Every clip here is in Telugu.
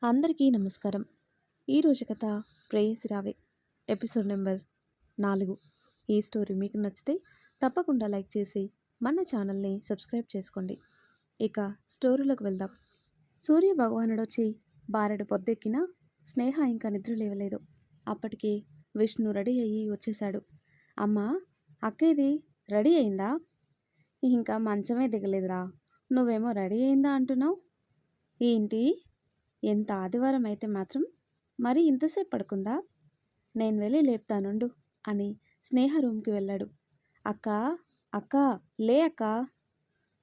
అందరికీ నమస్కారం. ఈరోజు కథ ప్రేయసి రావే ఎపిసోడ్ నెంబర్ 4. ఈ స్టోరీ మీకు నచ్చితే తప్పకుండా లైక్ చేసి మన ఛానల్ని సబ్స్క్రైబ్ చేసుకోండి. ఇక స్టోరీలోకి వెళ్దాం. సూర్య భగవానుడు వచ్చి బారెడు పొద్దెక్కినా స్నేహ ఇంకా నిద్ర లేవలేదు. అప్పటికే విష్ణు రెడీ అయ్యి వచ్చేశాడు. అమ్మా, అక్కేది రెడీ అయిందా? ఇంకా మంచమే దిగలేదురా. నువ్వేమో రెడీ అయిందా అంటున్నావు ఏంటి? ఎంత ఆదివారం అయితే మాత్రం మరి ఇంతసేపు పడుకుందా? నేను వెళ్ళి లేపుతానుండు అని స్నేహ రూమ్కి వెళ్ళాడు. అక్క, అక్క, లే అక్క.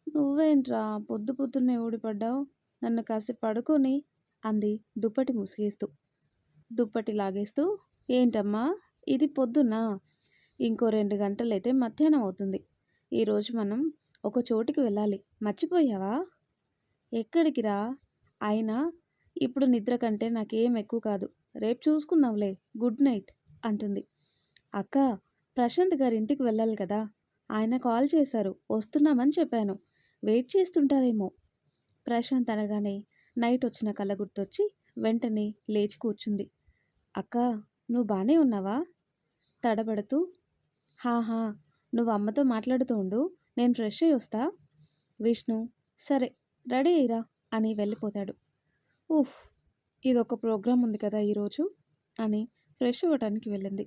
నువ్వేంట్రా పొద్దు పొద్దున్నే ఊడిపడ్డావు? నన్ను కాసేపు పడుకొని అంది దుప్పటి ముసిగేస్తూ. దుప్పటి లాగేస్తూ, ఏంటమ్మా ఇది పొద్దున్నా? ఇంకో 2 గంటలైతే మధ్యాహ్నం అవుతుంది. ఈరోజు మనం ఒక చోటికి వెళ్ళాలి, మర్చిపోయావా? ఎక్కడికి రా? అయినా ఇప్పుడు నిద్ర కంటే నాకేం ఎక్కువ కాదు. రేపు చూసుకుందాంలే, గుడ్ నైట్ అంటుంది. అక్క, ప్రశాంత్ గారి ఇంటికి వెళ్ళాలి కదా, ఆయన కాల్ చేశారు, వస్తున్నామని చెప్పాను. వెయిట్ చేస్తుంటారేమో. ప్రశాంత్ అనగానే నైట్ వచ్చిన కళ్ళ గుర్తొచ్చి వెంటనే లేచి కూర్చుంది. అక్క, నువ్వు బానే ఉన్నావా? తడబడుతూ, హాహా, నువ్వు అమ్మతో మాట్లాడుతూ ఉండు, నేను ఫ్రెష్ అయ్యి వస్తా. విష్ణు, సరే రెడీ అయ్యిరా అని వెళ్ళిపోతాడు. ఉఫ్, ఇదొక ప్రోగ్రాం ఉంది కదా ఈరోజు అని ఫ్రెష్ అవ్వటానికి వెళ్ళింది.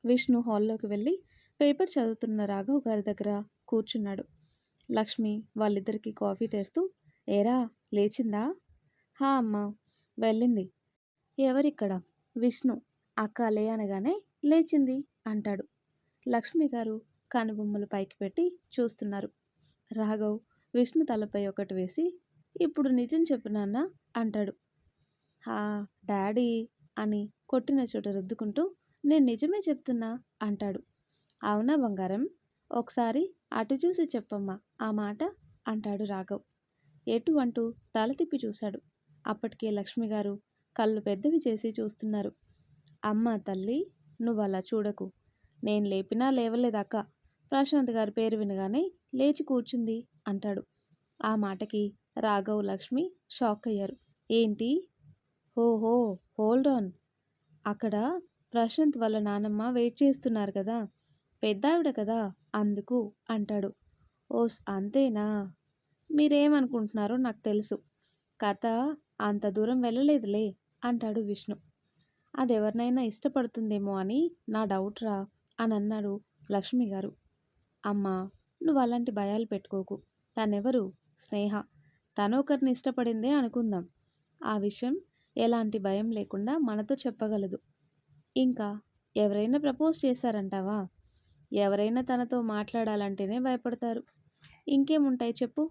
విష్ణు హాల్లోకి వెళ్ళి పేపర్ చదువుతున్న రాఘవ్ గారి దగ్గర కూర్చున్నాడు. లక్ష్మి వాళ్ళిద్దరికీ కాఫీ తెస్తూ, ఏరా లేచిందా? హా అమ్మా, వెళ్ళింది. ఎవరిక్కడ? విష్ణు. అక్క లే అనగానే లేచింది అంటాడు. లక్ష్మి గారు కనుబొమ్మలు పైకి పెట్టి చూస్తున్నారు. రాఘవ్ విష్ణు తలపై ఒకటి వేసి, ఇప్పుడు నిజం చెప్పు నాన్న అంటాడు. హా డాడీ అని కొట్టిన చోట రుద్దుకుంటూ, నేను నిజమే చెప్తున్నా అంటాడు. అవునా బంగారం, ఒకసారి అటు చూసి చెప్పమ్మా ఆ మాట అంటాడు రాఘవ్. ఎటు అంటూ తల తిప్పి చూశాడు. అప్పటికే లక్ష్మి గారు కళ్ళు పెద్దవి చేసి చూస్తున్నారు. అమ్మ తల్లి, నువ్వు అలా చూడకు. నేను లేపినా లేవలేదక్క. ప్రశాంత్ గారి పేరు వినగానే లేచి కూర్చుంది అంటాడు. ఆ మాటకి రాఘవ్ లక్ష్మి షాక్ అయ్యారు. ఏంటి? ఓహో, హోల్డ్ ఆన్. అక్కడ ప్రశాంత్ వాళ్ళ నానమ్మ వెయిట్ చేస్తున్నారు కదా, పెద్దావిడ కదా, అందుకు అంటాడు. ఓస్ అంతేనా? మీరేమనుకుంటున్నారో నాకు తెలుసు. కథ అంత దూరం వెళ్ళలేదులే అంటాడు విష్ణు. అదెవరినైనా ఇష్టపడుతుందేమో అని నా డౌట్ రా అని అన్నాడు లక్ష్మి గారు. అమ్మా, నువ్వు అలాంటి భయాలు పెట్టుకోకు. తనెవరు? స్నేహ. తను ఒకరిని ఇష్టపడిందే అనుకుందాం. ఆ విషయం ఎలాంటి భయం లేకుండా మనతో చెప్పగలదు. ఇంకా ఎవరైనా ప్రపోజ్ చేశారంటావా? ఎవరైనా తనతో మాట్లాడాలంటేనే భయపడతారు. ఇంకేముంటాయి చెప్పు?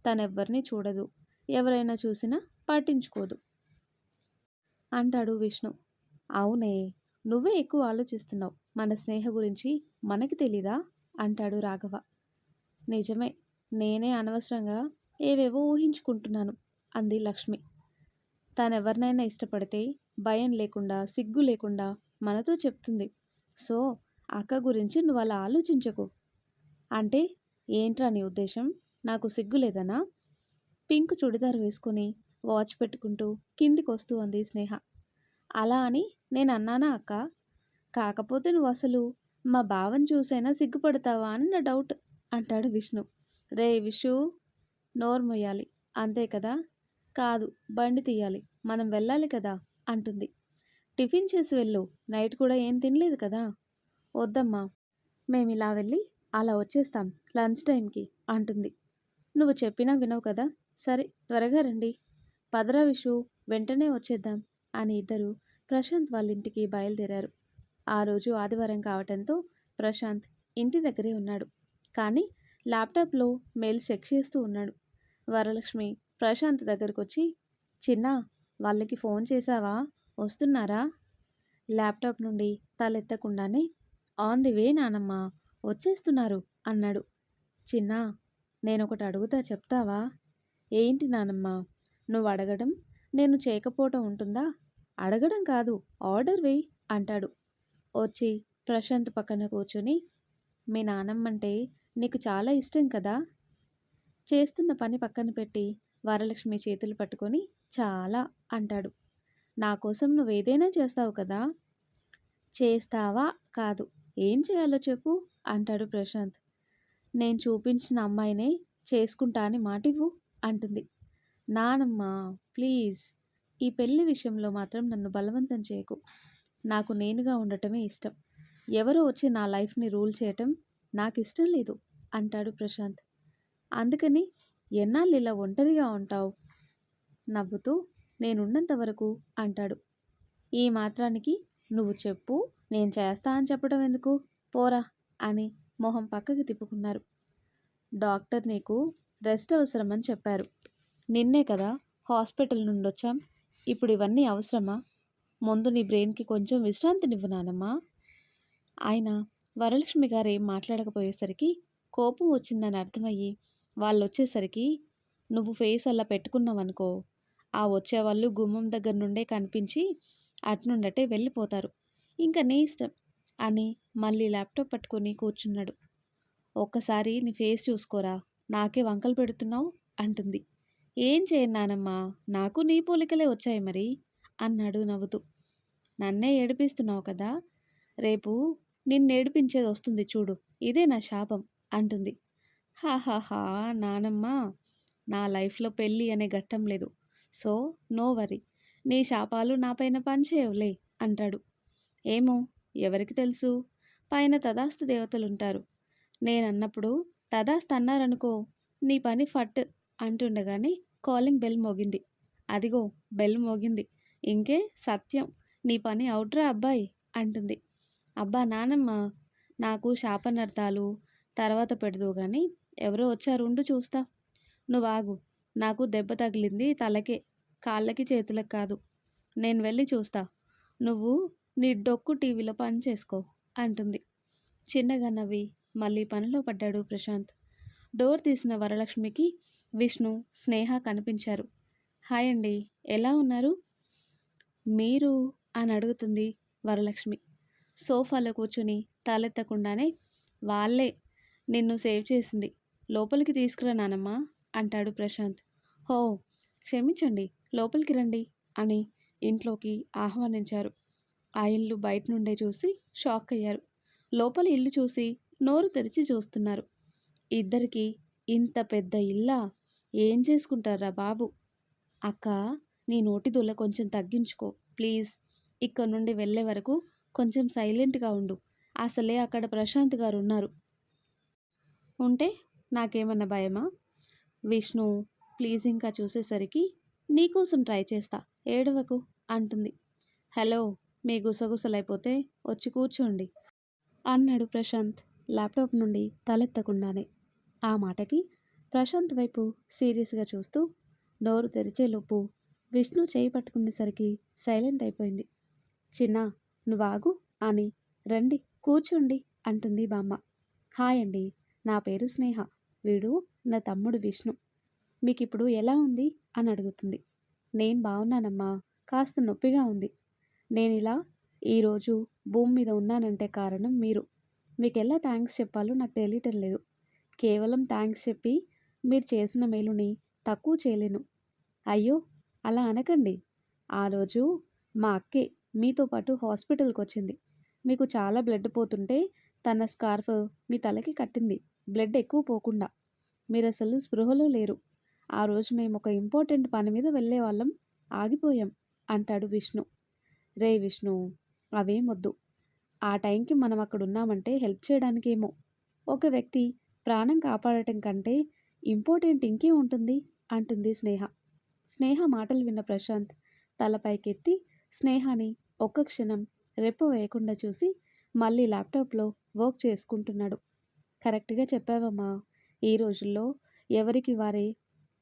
తనెవ్వరినీ చూడదు, ఎవరైనా చూసినా పట్టించుకోదు అంటాడు విష్ణు. అవునే, నువ్వే ఎక్కువ ఆలోచిస్తున్నావు. మన స్నేహ గురించి మనకి తెలీదా అంటాడు రాఘవ. నిజమే, నేనే అనవసరంగా ఏవేవో ఊహించుకుంటున్నాను అంది లక్ష్మి. తనెవరినైనా ఇష్టపడితే భయం లేకుండా, సిగ్గు లేకుండా మనతో చెప్తుంది. సో అక్క గురించి నువ్వు అలా ఆలోచించకు. అంటే ఏంట్రా నీ ఉద్దేశం? నాకు సిగ్గు లేదనా? పింక్ చుడిదార్ వేసుకొని వాచ్ పెట్టుకుంటూ కిందికి వస్తూ అంది స్నేహ. అలా అని నేను అన్నానా అక్క? కాకపోతే నువ్వు అసలు మా బావని చూసైనా సిగ్గుపడతావా అని నా డౌట్ అంటాడు విష్ణు. రే విషు, నోరు మొయ్యాలి అంతే కదా? కాదు, బండి తీయాలి, మనం వెళ్ళాలి కదా అంటుంది. టిఫిన్ చేసి వెళ్ళు, నైట్ కూడా ఏం తినలేదు కదా. వద్దమ్మా, మేమిలా వెళ్ళి అలా వచ్చేస్తాం లంచ్ టైంకి అంటుంది. నువ్వు చెప్పినా వినవు కదా. సరే త్వరగా రండి. పదరా విషు, వెంటనే వచ్చేద్దాం అని ఇద్దరు ప్రశాంత్ వాళ్ళ ఇంటికి బయలుదేరారు. ఆ రోజు ఆదివారం కావటంతో ప్రశాంత్ ఇంటి దగ్గరే ఉన్నాడు. కానీ ల్యాప్టాప్లో మెయిల్ చెక్ చేస్తూ ఉన్నాడు. వరలక్ష్మి ప్రశాంత్ దగ్గరకు వచ్చి, చిన్న, వాళ్ళకి ఫోన్ చేశావా? వస్తున్నారా? ల్యాప్టాప్ నుండి తలెత్తకుండానే, ఆన్ ది వే నానమ్మ, వచ్చేస్తున్నారు అన్నాడు. చిన్న, నేనొకటి అడుగుతా, చెప్తావా? ఏంటి నానమ్మ? నువ్వు అడగడం నేను చేయకపోవటం ఉంటుందా? అడగడం కాదు, ఆర్డర్ వేయి అంటాడు. వచ్చి ప్రశాంత్ పక్కన కూర్చొని, మీ నానమ్మంటే నీకు చాలా ఇష్టం కదా. చేస్తున్న పని పక్కన పెట్టి వరలక్ష్మి చేతులు పట్టుకొని చాలా అంటాడు. నా కోసం నువ్వేదైనా చేస్తావు కదా! చేస్తావా? కాదు. ఏం చేయాలో చెప్పు అంటాడు ప్రశాంత్. నేను చూపించిన అమ్మాయినే చేసుకుంటా అని మాటివ్వు అంటుంది. నానమ్మ ప్లీజ్ ఈ పెళ్లి విషయంలో మాత్రం నన్ను బలవంతం చేయకు. నాకు నేనుగా ఉండటమే ఇష్టం. ఎవరో వచ్చి నా లైఫ్‌ని రూల్ చేయటం నాకిష్టం లేదు అంటాడు ప్రశాంత్. అందుకని ఎన్నాళ్ళు ఇలా ఒంటరిగా ఉంటావు? నవ్వుతూ నేనున్నంత వరకు అంటాడు. ఈ మాత్రానికి నువ్వు చెప్పు నేను చేస్తా అని చెప్పడం ఎందుకు? పోరా అని మొహం పక్కకి తిప్పుకున్నారు. డాక్టర్ నీకు రెస్ట్ అవసరమని చెప్పారు. నిన్నే కదా హాస్పిటల్ నుండొచ్చాం. ఇప్పుడు ఇవన్నీ అవసరమా? ముందు నీ బ్రెయిన్‌కి కొంచెం విశ్రాంతినివ్వు నానమ్మా. ఆయన వరలక్ష్మి గారు ఏం మాట్లాడకపోయేసరికి కోపం వచ్చిందని అర్థమయ్యి వాళ్ళొచ్చేసరికి నువ్వు ఫేస్ అలా పెట్టుకున్నావనుకో ఆ వచ్చేవాళ్ళు గుమ్మం దగ్గర నుండే కనిపించి అట్నుండటే వెళ్ళిపోతారు. ఇంక నీ ఇష్టం అని మళ్ళీ ల్యాప్టాప్ పట్టుకొని కూర్చున్నాడు. ఒక్కసారి నీ ఫేస్ చూసుకోరా నాకే వంకలు పెడుతున్నావు అంటుంది. ఏం చేయను నానమ్మా నాకు నీ పోలికలే వచ్చాయి మరి అన్నాడు నవ్వుతూ. నన్నే ఏడిపిస్తున్నావు కదా రేపు నిన్నేడిపించేది వస్తుంది చూడు ఇదే నా శాపం అంటుంది. హాహాహా నానమ్మ నా లైఫ్లో పెళ్ళి అనే ఘట్టం లేదు. సో నో వరీ నీ శాపాలు నాపైన పనిచేయవులే అంటాడు. ఏమో ఎవరికి తెలుసు పైన తదాస్తు దేవతలుంటారు. నేనన్నప్పుడు తదాస్తు అన్నారనుకో నీ పని ఫట్ అంటుండగానే కాలింగ్ బెల్ మోగింది. అదిగో బెల్ మోగింది. ఇంకే సత్యం నీ పని అవుట్రా అబ్బాయి అంటుంది. అబ్బా నానమ్మ నాకు శాపనర్థాలు తర్వాత పెడదువు గాని ఎవరో వచ్చారు ఉండు చూస్తా. నువ్వాగు నాకు దెబ్బ తగిలింది తలకే కాళ్ళకి చేతులకు కాదు. నేను వెళ్ళి చూస్తా. నువ్వు నీ డొక్కు టీవీలో పని చేసుకో అంటుంది. చిన్నగా నవ్వి మళ్ళీ పనిలో పడ్డాడు ప్రశాంత్. డోర్ తీసిన వరలక్ష్మికి విష్ణు, స్నేహ కనిపించారు. హాయ్ అండి ఎలా ఉన్నారు? మీరు అని అడుగుతుంది వరలక్ష్మి. సోఫాలో కూర్చుని తలెత్తకుండానే వాళ్ళే నిన్ను సేవ్ చేసింది. లోపలికి తీసుకురా నానమ్మా అంటాడు ప్రశాంత్. హో క్షమించండి లోపలికి రండి అని ఇంట్లోకి ఆహ్వానించారు. ఆ ఇల్లు బయట నుండే చూసి షాక్ అయ్యారు. లోపల ఇల్లు చూసి నోరు తెరిచి చూస్తున్నారు. ఇద్దరికి ఇంత పెద్ద ఇల్లా? ఏం చేసుకుంటారా బాబు? అక్క నీ నోటి దుల్ల కొంచెం తగ్గించుకో ప్లీజ్. ఇక్కడ నుండి వెళ్ళే వరకు కొంచెం సైలెంట్గా ఉండు. అసలే అక్కడ ప్రశాంత్ గారు ఉన్నారు. ఉంటే నాకేమన్నా భయమా? విష్ణు ప్లీజ్ ఇంకా చూసేసరికి నీకోసం ట్రై చేస్తా ఏడవకు అంటుంది. హలో మీ గుసగుసలైపోతే వచ్చి కూర్చోండి అన్నాడు ప్రశాంత్ ల్యాప్టాప్ నుండి తలెత్తకుండానే. ఆ మాటకి ప్రశాంత్ వైపు సీరియస్గా చూస్తూ నోరు తెరిచేలోపు విష్ణు చేయి పట్టుకునేసరికి సైలెంట్ అయిపోయింది. చిన్న నువ్వాగు అని రండి కూర్చోండి అంటుంది బామ్మ. హాయ్ అండి నా పేరు స్నేహ. వీడు నా తమ్ముడు విష్ణు. మీకిప్పుడు ఎలా ఉంది అని అడుగుతుంది. నేను బాగున్నానమ్మా కాస్త నొప్పిగా ఉంది. నేనిలా ఈరోజు భూమి మీద ఉన్నానంటే కారణం మీరు. మీకెలా థ్యాంక్స్ చెప్పాలో నాకు తెలియటం లేదు. కేవలం థ్యాంక్స్ చెప్పి మీరు చేసిన మేలుని తక్కువ చేయలేను. అయ్యో అలా అనకండి. ఆ రోజు మా అక్కే మీతో పాటు హాస్పిటల్కి వచ్చింది. మీకు చాలా బ్లడ్ పోతుంటే తన స్కార్ఫ్ మీ తలకి కట్టింది బ్లడ్ ఎక్కువ పోకుండా. మీరు అసలు స్పృహలో లేరు. ఆ రోజు మేము ఒక ఇంపార్టెంట్ పని మీద వెళ్ళే వాళ్ళం ఆగిపోయాం అంటాడు విష్ణు. రే విష్ణు అవేం వద్దు. ఆ టైంకి మనం అక్కడ ఉన్నామంటే హెల్ప్ చేయడానికేమో. ఒక వ్యక్తి ప్రాణం కాపాడటం కంటే ఇంపార్టెంట్ ఇంకే ఉంటుంది అంటుంది స్నేహ. స్నేహ మాటలు విన్న ప్రశాంత్ తల పైకెత్తి స్నేహాని ఒక్క క్షణం రెప్ప వేయకుండా చూసి మళ్ళీ ల్యాప్టాప్లో వర్క్ చేసుకుంటున్నాడు. కరెక్ట్గా చెప్పావమ్మా. ఈ రోజుల్లో ఎవరికి వారే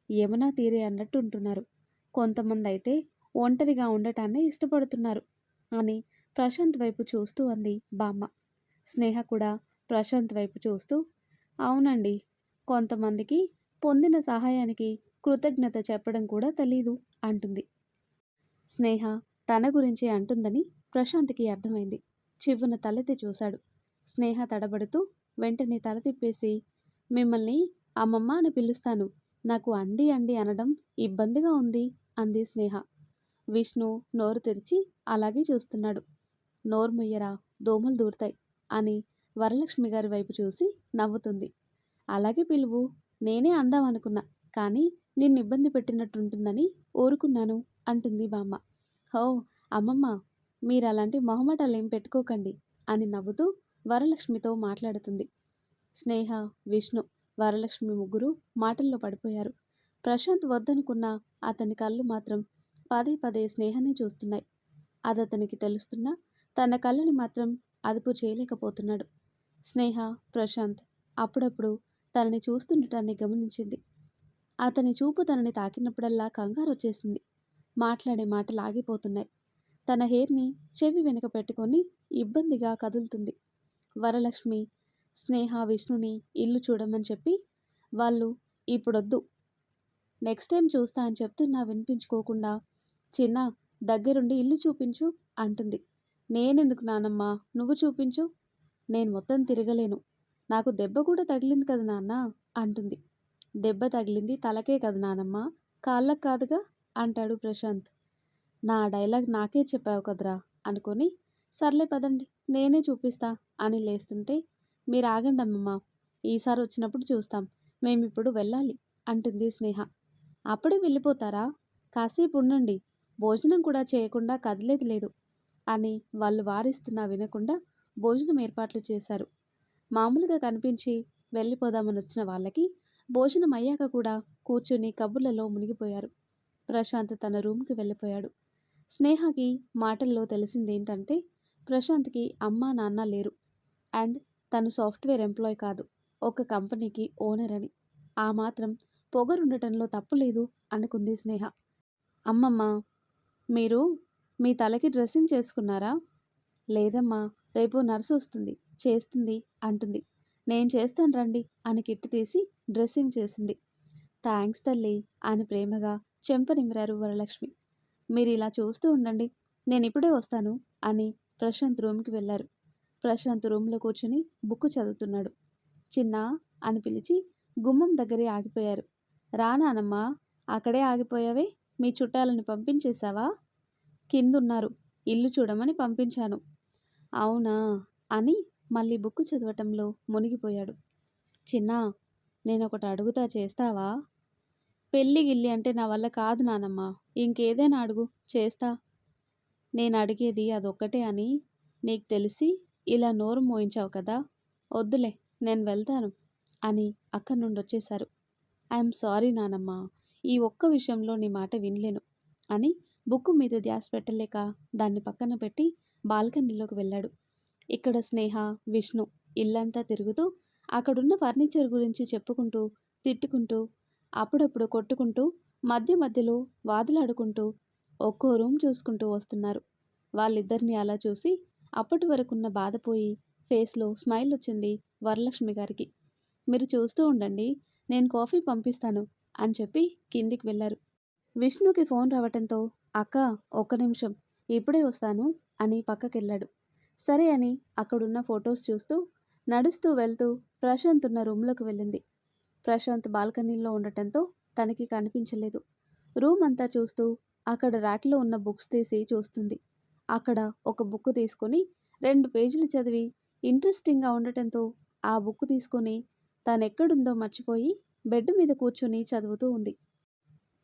యమునా తీరే అన్నట్టు ఉంటున్నారు. కొంతమంది అయితే ఒంటరిగా ఉండటాన్ని ఇష్టపడుతున్నారు అని ప్రశాంత్ వైపు చూస్తూ అంది బామ్మ. స్నేహ కూడా ప్రశాంత్ వైపు చూస్తూ అవునండి కొంతమందికి పొందిన సహాయానికి కృతజ్ఞత చెప్పడం కూడా తెలీదు అంటుంది. స్నేహ తన గురించి అంటుందని ప్రశాంత్కి అర్థమైంది. చివ్వున తలెత్తి చూశాడు. స్నేహ తడబడుతూ వెంటనే తల తిప్పేసి మిమ్మల్ని అమ్మమ్మ అని పిలుస్తాను. నాకు అండి అండి అనడం ఇబ్బందిగా ఉంది అంది స్నేహ. విష్ణు నోరు తెరిచి అలాగే చూస్తున్నాడు. నోరు ముయ్యరా, దోమలు దూరుతాయి అని వరలక్ష్మి గారి వైపు చూసి నవ్వుతుంది. అలాగే పిలువు, నేనే అందామనుకున్నా, కానీ నిన్ను ఇబ్బంది పెట్టినట్టుంటుందని ఊరుకున్నాను అంటుంది బామ్మ. హో అమ్మమ్మ, మీరు అలాంటి మొహమాటాలేం పెట్టుకోకండి అని నవ్వుతూ వరలక్ష్మితో మాట్లాడుతుంది. స్నేహ, విష్ణు, వరలక్ష్మి ముగ్గురు మాటల్లో పడిపోయారు. ప్రశాంత్ వద్దనుకున్న అతని కళ్ళు మాత్రం పదే పదే స్నేహాన్ని చూస్తున్నాయి. అదతనికి తెలుస్తున్నా తన కళ్ళని మాత్రం అదుపు చేయలేకపోతున్నాడు. స్నేహ, ప్రశాంత్ అప్పుడప్పుడు తనని చూస్తుండటాన్ని గమనించింది. అతని చూపు తనని తాకినప్పుడల్లా కంగారు వచ్చేసింది. మాట్లాడే మాటలు ఆగిపోతున్నాయి. తన హెయిర్ని చెవి వెనుక పెట్టుకొని ఇబ్బందిగా కదులుతుంది. వరలక్ష్మి స్నేహ విష్ణుని ఇల్లు చూడమని చెప్పి, వాళ్ళు ఇప్పుడొద్దు, నెక్స్ట్ టైం చూస్తా అని చెప్తున్నా వినిపించుకోకుండా, చిన్న దగ్గరుండి ఇల్లు చూపించు అంటుంది. నేనెందుకు నానమ్మ, నువ్వు చూపించు, నేను మొత్తం తిరగలేను, నాకు దెబ్బ కూడా తగిలింది కదా నాన్న అంటుంది. దెబ్బ తగిలింది తలకే కదా నానమ్మ, కాళ్ళకు కాదుగా అంటాడు ప్రశాంత్. నా డైలాగ్ నాకే చెప్పావు కదరా అనుకొని, సర్లే పదండి నేనే చూపిస్తా అని లేస్తుంటే, మీరు ఆగండి అమ్మమ్మ, ఈసారి వచ్చినప్పుడు చూస్తాం, మేమిప్పుడు వెళ్ళాలి అంటుంది స్నేహ. అప్పుడే వెళ్ళిపోతారా, కాసేపు ఉండండి, భోజనం కూడా చేయకుండా కదిలేది లేదు అని వాళ్ళు వారిస్తున్నా వినకుండా భోజనం ఏర్పాట్లు చేశారు. మామూలుగా కనిపించి వెళ్ళిపోదామని వచ్చిన వాళ్ళకి భోజనం అయ్యాక కూడా కూర్చుని కబుర్లలో మునిగిపోయారు. ప్రశాంత్ తన రూమ్కి వెళ్ళిపోయాడు. స్నేహకి మాటల్లో తెలిసిందేంటంటే, ప్రశాంత్కి అమ్మా నాన్న లేరు అండ్ తను సాఫ్ట్వేర్ ఎంప్లాయ్ కాదు, ఒక కంపెనీకి ఓనర్ అని. ఆ మాత్రం పొగరుండటంలో తప్పులేదు అనుకుంది స్నేహ. అమ్మమ్మ, మీరు మీ తలకి డ్రెస్సింగ్ చేసుకున్నారా? లేదమ్మా, రేపు నర్సు వస్తుంది, చేస్తుంది అంటుంది. నేను చేస్తాను రండి అని కిట్టి తీసి డ్రెస్సింగ్ చేసింది. థ్యాంక్స్ తల్లి అని ప్రేమగా చెంప నిమిరారు వరలక్ష్మి. మీరు ఇలా చూస్తూ ఉండండి, నేను ఇప్పుడే వస్తాను అని ప్రశాంత్ రూమ్కి వెళ్ళారు. ప్రశాంత్ రూమ్లో కూర్చుని బుక్ చదువుతున్నాడు. చిన్న అని పిలిచి గుమ్మం దగ్గరే ఆగిపోయారు. రానానమ్మా, అక్కడే ఆగిపోయావే, మీ చుట్టాలని పంపించేశావా? కిందున్నారు, ఇల్లు చూడమని పంపించాను. అవునా అని మళ్ళీ బుక్ చదవటంలో మునిగిపోయాడు. చిన్న, నేనొకటి అడుగుతా, చేస్తావా? పెళ్ళి గిల్లి అంటే నా వల్ల కాదు నానమ్మ, ఇంకేదైనా అడుగు, చేస్తా. నేను అడిగేది అదొక్కటే అని నీకు తెలిసి ఇలా నోరు మోయించావు కదా, వద్దులే నేను వెళ్తాను అని అక్కడి నుండి వచ్చేశారు. ఐఎమ్ సారీ నానమ్మ, ఈ ఒక్క విషయంలో నీ మాట వినలేను అని బుక్కు మీద ధ్యాస పెట్టలేక దాన్ని పక్కన పెట్టి బాల్కనీలోకి వెళ్ళాడు. ఇక్కడ స్నేహ, విష్ణు ఇల్లంతా తిరుగుతూ అక్కడున్న ఫర్నిచర్ గురించి చెప్పుకుంటూ, తిట్టుకుంటూ, అప్పుడప్పుడు కొట్టుకుంటూ, మధ్య మధ్యలో వాదులాడుకుంటూ ఒక్కో రూమ్ చూసుకుంటూ వస్తున్నారు. వాళ్ళిద్దరిని అలా చూసి అప్పటి వరకున్న బాధపోయి ఫేస్లో స్మైల్ వచ్చింది వరలక్ష్మి గారికి. మీరు చూస్తూ ఉండండి, నేను కాఫీ పంపిస్తాను అని చెప్పి కిందికి వెళ్ళారు. విష్ణుకి ఫోన్ రావటంతో, అక్క ఒక్క నిమిషం, ఇప్పుడే వస్తాను అని పక్కకెళ్ళాడు. సరే అని అక్కడున్న ఫొటోస్ చూస్తూ నడుస్తూ వెళ్తూ ప్రశాంత్ ఉన్న రూమ్లోకి వెళ్ళింది. ప్రశాంత్ బాల్కనీలో ఉండటంతో తనకి కనిపించలేదు. రూమ్ అంతా చూస్తూ అక్కడ ర్యాక్లో ఉన్న బుక్స్ తీసి చూస్తుంది. అక్కడ ఒక బుక్ తీసుకొని 2 పేజీలు చదివి ఇంట్రెస్టింగ్గా ఉండటంతో ఆ బుక్ తీసుకొని తనెక్కడుందో మర్చిపోయి బెడ్ మీద కూర్చొని చదువుతూ ఉంది.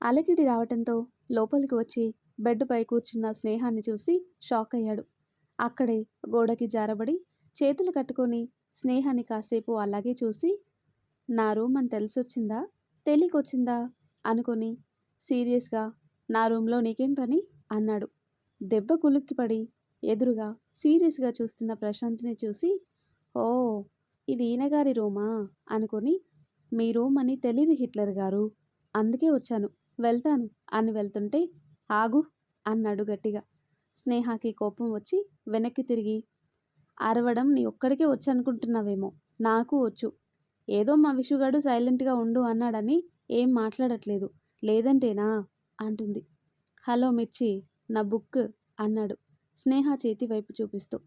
అలకిడి రావటంతో లోపలికి వచ్చి బెడ్పై కూర్చున్న స్నేహాన్ని చూసి షాక్ అయ్యాడు. అక్కడే గోడకి జారబడి చేతులు కట్టుకొని స్నేహాన్ని కాసేపు అలాగే చూసి, నా రూమ్ అని తెలిసొచ్చిందా, తెలియకొచ్చిందా అనుకొని సీరియస్గా, నా రూమ్లో నీకేం పని అన్నాడు. దెబ్బ కులుక్కిపడి ఎదురుగా సీరియస్గా చూస్తున్న ప్రశాంత్ని చూసి, ఓ ఇది ఈయనగారి రూమా అనుకొని, మీ రూమ్ అని తెలీదు హిట్లర్ గారు, అందుకే వచ్చాను, వెళ్తాను అని వెళ్తుంటే, ఆగు అన్నాడు గట్టిగా. స్నేహకి కోపం వచ్చి వెనక్కి తిరిగి, అరవడం నీ ఒక్కడికే వచ్చు అనుకుంటున్నావేమో, నాకు వచ్చు, ఏదో మా విషుగాడు సైలెంట్గా ఉండు అన్నాడని ఏం మాట్లాడట్లేదు, లేదంటేనా అంటుంది. హలో మిర్చి, నా బుక్ అన్నాడు స్నేహ చేతి వైపు చూపిస్తూ.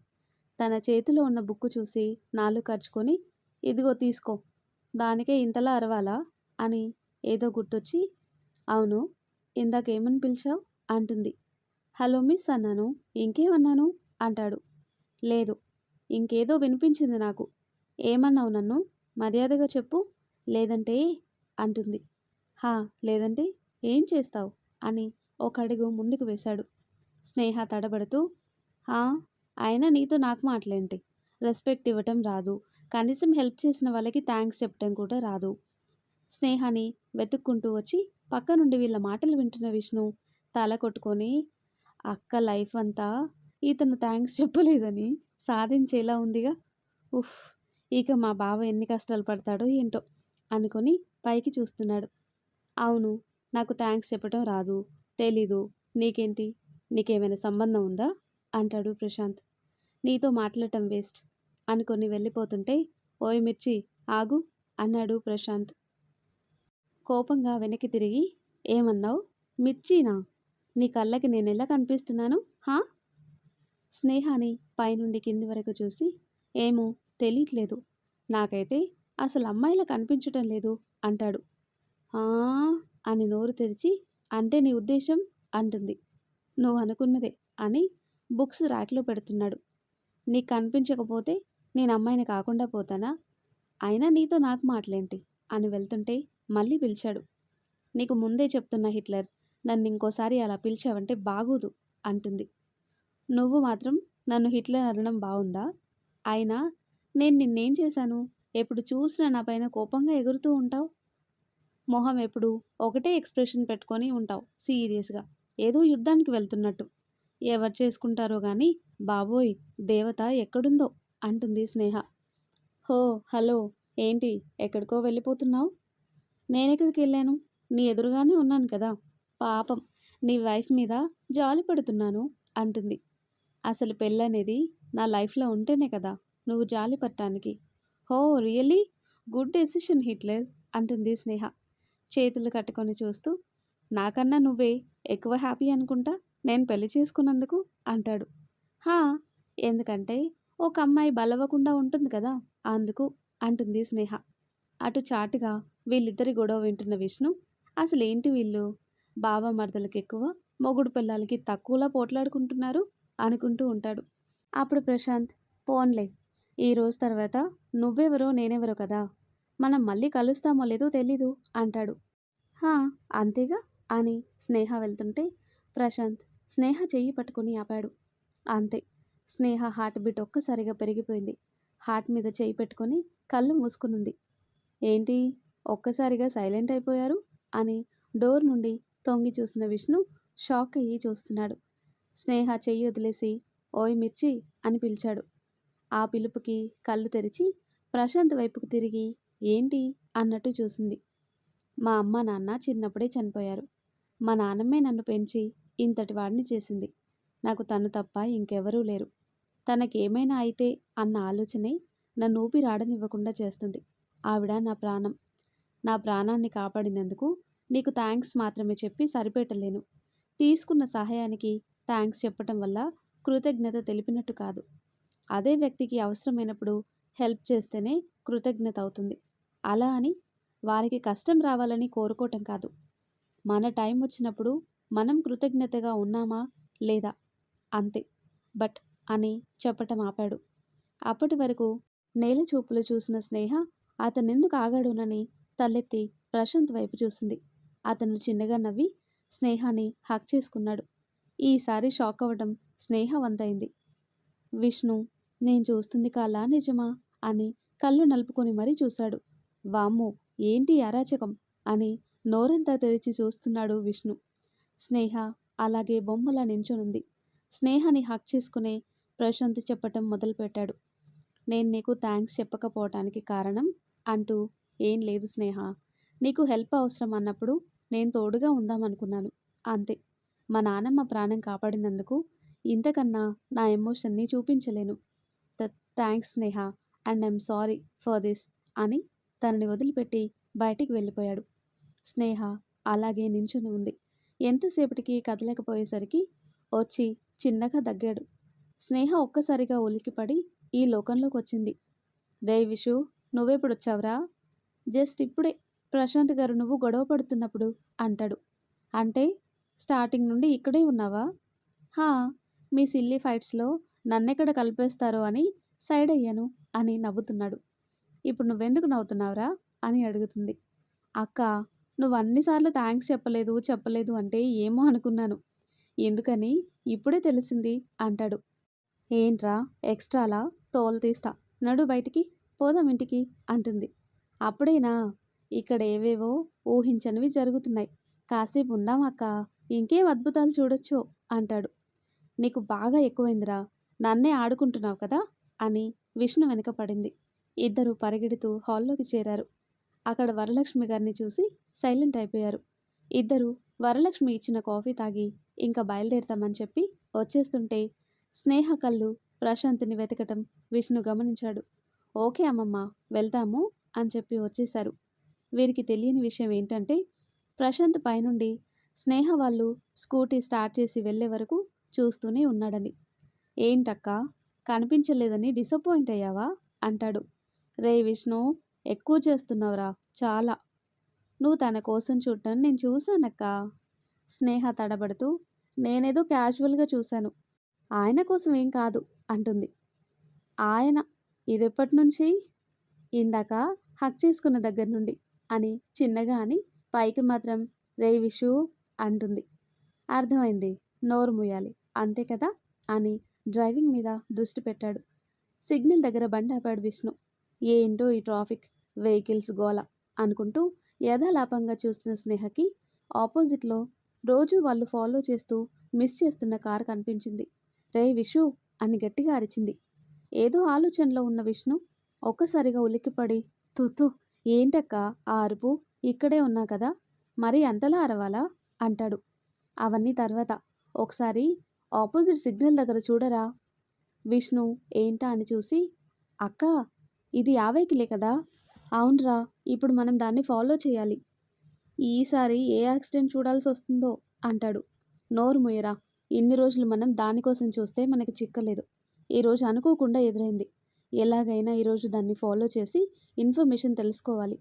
తన చేతిలో ఉన్న బుక్ చూసి నాలుగు ఖర్చుకొని, ఇదిగో తీసుకో, దానికే ఇంతలా అరవాలా అని ఏదో గుర్తొచ్చి, అవును ఇందాకేమని పిలిచావు అంటుంది. హలో మిస్ అన్నాను. ఇంకేమన్నాను అంటాడు. లేదు, ఇంకేదో వినిపించింది నాకు. ఏమన్నావు నన్ను? మర్యాదగా చెప్పు. లేదంటే అంటుంది. హా, లేదంటే ఏం చేస్తావు అని ఒక అడుగు ముందుకు వేశాడు. స్నేహ తడబడుతూ, హా, అయినా నీతో నాకు మాటలేంటి? రెస్పెక్ట్ ఇవ్వటం రాదు. కనీసం హెల్ప్ చేసిన వాళ్ళకి థ్యాంక్స్ చెప్పటం కూడా రాదు. స్నేహని వెతుక్కుంటూ వచ్చి పక్క నుండి వీళ్ళ మాటలు వింటున్న విష్ణు తల కొట్టుకొని, అక్క లైఫ్ అంతా ఇతను థ్యాంక్స్ చెప్పలేదని సాధించేలా ఉందిగా. ఉఫ్, ఇక మా బావ ఎన్ని కష్టాలు పడతాడో ఏంటో అనుకొని పైకి చూస్తున్నాడు. అవును, నాకు థ్యాంక్స్ చెప్పటం రాదు, తెలీదు. నీకేంటి? నీకేమైనా సంబంధం ఉందా అంటాడు ప్రశాంత్. నీతో మాట్లాడటం వేస్ట్ అనుకొని వెళ్ళిపోతుంటే, ఓయ్ మిర్చి, ఆగు అన్నాడు ప్రశాంత్ కోపంగా. వెనక్కి తిరిగి, ఏమన్నావు? మిర్చీనా? నీ కళ్ళకి నేనెలా కనిపిస్తున్నాను? హా? స్నేహాని పైనుండి కింది వరకు చూసి, ఏమో తెలియట్లేదు, నాకైతే అసలు అమ్మాయిలా కనిపించటం లేదు అంటాడు. ఆ అని నోరు తెరిచి, అంటే నీ ఉద్దేశం అంటుంది. నువ్వు అనుకున్నదే అని బుక్స్ ర్యాక్లో పెడుతున్నాడు. నీకు కనిపించకపోతే నేను అమ్మాయిని కాకుండా పోతానా? అయినా నీతో నాకు మాటలేంటి అని వెళ్తుంటే మళ్ళీ పిలిచాడు. నీకు ముందే చెప్తున్నా హిట్లర్, నన్ను ఇంకోసారి అలా పిలిచావంటే బాగోదు అంటుంది. నువ్వు మాత్రం నన్ను హిట్లర్ అనడం బాగుందా? అయినా నేను నిన్నేం చేశాను? ఎప్పుడు చూసినా నా పైన కోపంగా ఎగురుతూ ఉంటావు. మొహం ఎప్పుడు ఒకటే ఎక్స్ప్రెషన్ పెట్టుకొని ఉంటావు సీరియస్గా, ఏదో యుద్ధానికి వెళ్తున్నట్టు. ఎవరు చేసుకుంటారో గాని బాబోయ్, దేవత ఎక్కడుందో అంటుంది స్నేహ. హో, హలో, ఏంటి ఎక్కడికో వెళ్ళిపోతున్నావు? నేనెక్కడికి వెళ్ళాను? నీ ఎదురుగానే ఉన్నాను కదా. పాపం, నీ వైఫ్ మీద జాలి పడుతున్నాను అంటుంది. అసలు పెళ్ళనేది నా లైఫ్లో ఉంటేనే కదా నువ్వు జాలి పడటానికి. హో రియల్లీ, గుడ్ డెసిషన్ హిట్లర్ అంటుంది స్నేహ చేతులు కట్టుకొని చూస్తూ. నాకన్నా నువ్వే ఎక్కువ హ్యాపీ అనుకుంటా నేను పెళ్లి చేసుకున్నందుకు అంటాడు. హా, ఎందుకంటే ఒక అమ్మాయి బలవకుండా ఉంటుంది కదా అందుకు అంటుంది స్నేహ. అటు చాటుగా వీళ్ళిద్దరి గొడవ వింటున్న విష్ణు, అసలేంటి వీళ్ళు, బావ మరదలకి ఎక్కువ, మొగుడు పిల్లలకి తక్కువలా పోట్లాడుకుంటున్నారు అనుకుంటూ ఉంటాడు. అప్పుడు ప్రశాంత్, పోన్లే, ఈ రోజు తర్వాత నువ్వెవరో నేనెవరో కదా, మనం మళ్ళీ కలుస్తామో లేదో తెలీదు అంటాడు. హా, అంతేగా అని స్నేహ వెళ్తుంటే ప్రశాంత్ స్నేహ చెయ్యి పట్టుకుని ఆపాడు. అంతే, స్నేహ హార్ట్ బీట్ ఒక్కసారిగా పెరిగిపోయింది. హార్ట్ మీద చేయి పెట్టుకొని కళ్ళు మూసుకునుంది. ఏంటి ఒక్కసారిగా సైలెంట్ అయిపోయారు అని డోర్ నుండి తొంగి చూసిన విష్ణు షాక్ అయ్యి చూస్తున్నాడు. స్నేహ చెయ్యి వదిలేసి, ఓయ్ మిర్చి అని పిలిచాడు. ఆ పిలుపుకి కళ్ళు తెరిచి ప్రశాంత్ వైపుకు తిరిగి, ఏంటి అన్నట్టు చూసింది. మా అమ్మ నాన్న చిన్నప్పుడే చనిపోయారు. మా నాన్నమ్మే నన్ను పెంచి ఇంతటి వాడిని చేసింది. నాకు తను తప్ప ఇంకెవరూ లేరు. తనకేమైనా అయితే అన్న ఆలోచనే నన్ను ఊపిరాడనివ్వకుండా చేస్తుంది. ఆవిడ నా ప్రాణం. నా ప్రాణాన్ని కాపాడినందుకు నీకు థ్యాంక్స్ మాత్రమే చెప్పి సరిపెట్టలేను. తీసుకున్న సహాయానికి థ్యాంక్స్ చెప్పటం వల్ల కృతజ్ఞత తెలిపినట్టు కాదు. అదే వ్యక్తికి అవసరమైనప్పుడు హెల్ప్ చేస్తేనే కృతజ్ఞత అవుతుంది. అలా అని వారికి కష్టం రావాలని కోరుకోవటం కాదు. మన టైం వచ్చినప్పుడు మనం కృతజ్ఞతగా ఉన్నామా లేదా అంతే. బట్ అని చెప్పటం ఆపాడు. అప్పటి వరకు నేల చూపులు చూసిన స్నేహ అతనెందుకు ఆగాడునని తలెత్తి ప్రశాంత్ వైపు చూసింది. అతను చిన్నగా నవ్వి స్నేహాని హక్ చేసుకున్నాడు. ఈసారి షాక్ అవ్వడం స్నేహ వంతైంది. విష్ణు, నేను చూస్తుంది కాలా నిజమా అని కళ్ళు నలుపుకొని మరీ చూశాడు. వామ్మో, ఏంటి అరాచకం అని నోరంతా తెరిచి చూస్తున్నాడు విష్ణు. స్నేహ అలాగే బొమ్మలా నించునుంది. స్నేహని హక్ చేసుకునే ప్రశాంత్ చెప్పటం మొదలుపెట్టాడు. నేను నీకు థ్యాంక్స్ చెప్పకపోవటానికి కారణం అంటూ ఏం లేదు స్నేహ. నీకు హెల్ప్ అవసరం అన్నప్పుడు నేను తోడుగా ఉందామనుకున్నాను, అంతే. మా నాన్నమ్మ ప్రాణం కాపాడినందుకు ఇంతకన్నా నా ఎమోషన్ని చూపించలేను. Thanks Sneha, and I'm sorry for this అని తనని వదిలిపెట్టి బయటికి వెళ్ళిపోయాడు. స్నేహ అలాగే నించుని ఉంది. ఎంతసేపటికి కదలకపోయేసరికి వచ్చి చిన్నగా దగ్గాడు. స్నేహ ఒక్కసారిగా ఉలికిపడి ఈ లోకంలోకి వచ్చింది. రే విషు, నువ్వెప్పుడొచ్చావురా? జస్ట్ ఇప్పుడే, ప్రశాంత్ గారు నువ్వు గొడవ పడుతున్నప్పుడు అంటాడు. అంటే స్టార్టింగ్ నుండి ఇక్కడే ఉన్నావా? హా, మీ సిల్లీ ఫైట్స్‌లో నన్నెక్కడ కలిపేస్తారో అని సైడ్ అయ్యాను అని నవ్వుతున్నాడు. ఇప్పుడు నువ్వెందుకు నవ్వుతున్నావురా అని అడుగుతుంది. అక్క, నువ్వు అన్ని సార్లు థాంక్స్ చెప్పలేదు, చెప్పలేదు అంటే ఏమో అనుకున్నాను. ఎందుకని ఇప్పుడే తెలిసింది అంటాడు. ఏంట్రా ఎక్స్‌ట్రాలా? తోలు తీస్తా. నడు బయటికి, పోదాం ఇంటికి అంటుంది. అప్పుడేనా? ఇక్కడ ఏవేవో ఊహించనివి జరుగుతున్నాయి. కాసేపు ఉందాం అక్కా, ఇంకేం అద్భుతాలు చూడొచ్చో అంటాడు. నీకు బాగా ఎక్కువైందిరా, నన్నే ఆడుకుంటున్నావు కదా అని విష్ణు వెనక పడింది. ఇద్దరూ పరిగెడుతూ హాల్లోకి చేరారు. అక్కడ వరలక్ష్మి గారిని చూసి సైలెంట్ అయిపోయారు. ఇద్దరూ వరలక్ష్మి ఇచ్చిన కాఫీ తాగి ఇంకా బయలుదేరుతామని చెప్పి వచ్చేస్తుంటే స్నేహ కళ్ళు ప్రశాంత్ని వెతకటం విష్ణు గమనించాడు. ఓకే అమ్మమ్మ, వెళ్తాము అని చెప్పి వచ్చేశారు. వీరికి తెలియని విషయం ఏంటంటే ప్రశాంత్ పైనుండి స్నేహ వాళ్ళు స్కూటీ స్టార్ట్ చేసి వెళ్ళే వరకు చూస్తూనే ఉన్నాడని. ఏంటక్కా, కనిపించలేదని డిసప్పాయింట్ అయ్యావా అంటాడు. రే విష్ణు, ఎక్కువ చేస్తున్నావురా, చాలా. నువ్వు తన కోసం చూడటం నేను చూశానక్కా. స్నేహ తడబడుతూ నేనేదో క్యాజువల్గా చూశాను, ఆయన కోసం ఏం కాదు అంటుంది. ఆయన ఇదెప్పటి నుంచి? ఇందాక హక్ చేసుకున్న దగ్గర నుండి అని చిన్నగా అని పైకి మాత్రం రే విషు అంటుంది. అర్థమైంది, నోరు మూయాలి అంతే కదా అని డ్రైవింగ్ మీద దృష్టి పెట్టాడు. సిగ్నల్ దగ్గర బండి ఆపాడు విష్ణు. ఏంటో ఈ ట్రాఫిక్, వెహికల్స్ గోల అనుకుంటూ యథాలాపంగా చూసిన స్నేహకి ఆపోజిట్లో రోజు వాళ్ళు ఫాలో చేస్తూ మిస్ చేస్తున్న కారు కనిపించింది. రే విషు అని గట్టిగా అరిచింది. ఏదో ఆలోచనలో ఉన్న విష్ణు ఒక్కసారిగా ఉలిక్కిపడి తుతు, ఏంటక్క ఆ అరుపు, ఇక్కడే ఉన్నా కదా, మరి అంతలా అరవాలా అంటాడు. అవన్నీ తర్వాత, ఒకసారి ఆపోజిట్ సిగ్నల్ దగ్గర చూడరా. విష్ణు ఏంటా అని చూసి, అక్క ఇది ఆ వెహికలే కదా. అవునరా, ఇప్పుడు మనం దాన్ని ఫాలో చేయాలి. ఈసారి ఏ యాక్సిడెంట్ చూడాల్సి వస్తుందో అంటాడు. నోరు ముయ్యరా, ఇన్ని రోజులు మనం దానికోసం చూస్తే మనకి చిక్కలేదు. ఈరోజు అనుకోకుండా ఎదురైంది. ఎలాగైనా ఈరోజు దాన్ని ఫాలో చేసి ఇన్ఫర్మేషన్ తెలుసుకోవాలి